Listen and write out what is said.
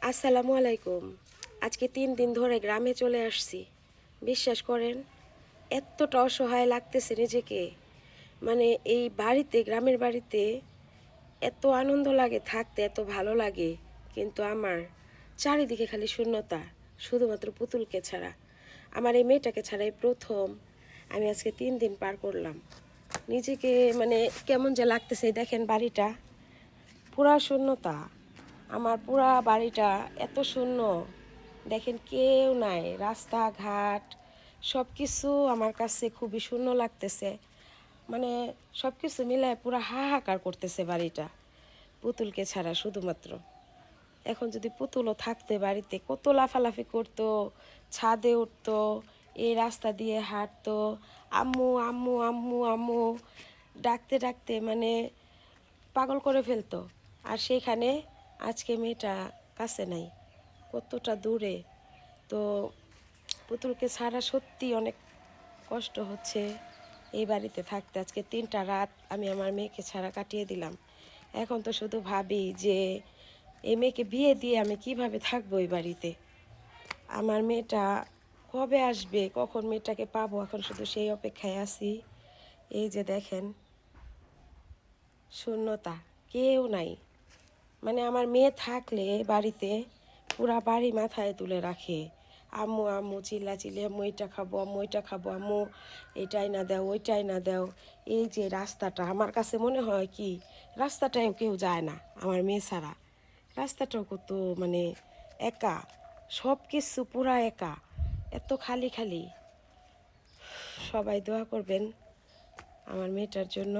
আসসালামু আলাইকুম। আজকে 3 দিন ধরে গ্রামে চলে আসছি। বিশ্বাস করেন, এতটা অসহায় লাগতেছে নিজেকে। মানে এই বাড়িতে, গ্রামের বাড়িতে এত আনন্দ লাগে থাকতে, এত ভালো লাগে। কিন্তু আমার চারিদিকে খালি শূন্যতা, শুধুমাত্র পুতুলকে ছাড়া। আমার এই মেয়েটাকে ছাড়াই প্রথম আমি আজকে 3 দিন পার করলাম। নিজেকে মানে কেমন যে লাগতেছে, দেখেন বাড়িটা পুরা শূন্যতা। আমার পুরা বাড়িটা এত শূন্য, দেখেন কেউ নাই, রাস্তাঘাট সব কিছু আমার কাছে খুবই শূন্য লাগতেছে। মানে সব কিছু মিলায় পুরা হাহাকার করতেছে বাড়িটা, পুতুলকে ছাড়া শুধুমাত্র। এখন যদি পুতুলও থাকতে বাড়িতে, কত লাফালাফি করতো, ছাদে উঠতো, এই রাস্তা দিয়ে হাঁটতো, আম্মু আম্মু আম্মু আম্মু ডাকতে ডাকতে মানে পাগল করে ফেলতো। আর সেইখানে আজকে মেয়েটা কাছে নাই, কতটা দূরে। তো পুতুলকে ছাড়া সত্যি অনেক কষ্ট হচ্ছে এই বাড়িতে থাকতে। আজকে 3টা রাত আমি আমার মেয়েকে ছাড়া কাটিয়ে দিলাম। এখন তো শুধু ভাবি যে এই মেয়েকে বিয়ে দিয়ে আমি কিভাবে থাকবো এই বাড়িতে। আমার মেয়েটা কবে আসবে, কখন মেয়েটাকে পাবো, এখন শুধু সেই অপেক্ষায় আছি। এই যে দেখেন শূন্যতা, কেউ নাই। মানে আমার মেয়ে থাকলে বাড়িতে পুরা বাড়ি মাথায় তুলে রাখে। আম্মু আম্মু চিল্লা আম্মু এটা খাবো, আম্মু এটা খাবো, আম্মু এটাই না দাও, ওইটাই না দাও। এই যে রাস্তাটা, আমার কাছে মনে হয় কি রাস্তাটাও কেউ যায় না আমার মেয়ে ছাড়া। রাস্তাটাও কত মানে একা, সব কিছু পুরা একা, এত খালি খালি। সবাই দোয়া করবেন আমার মেয়েটার জন্য।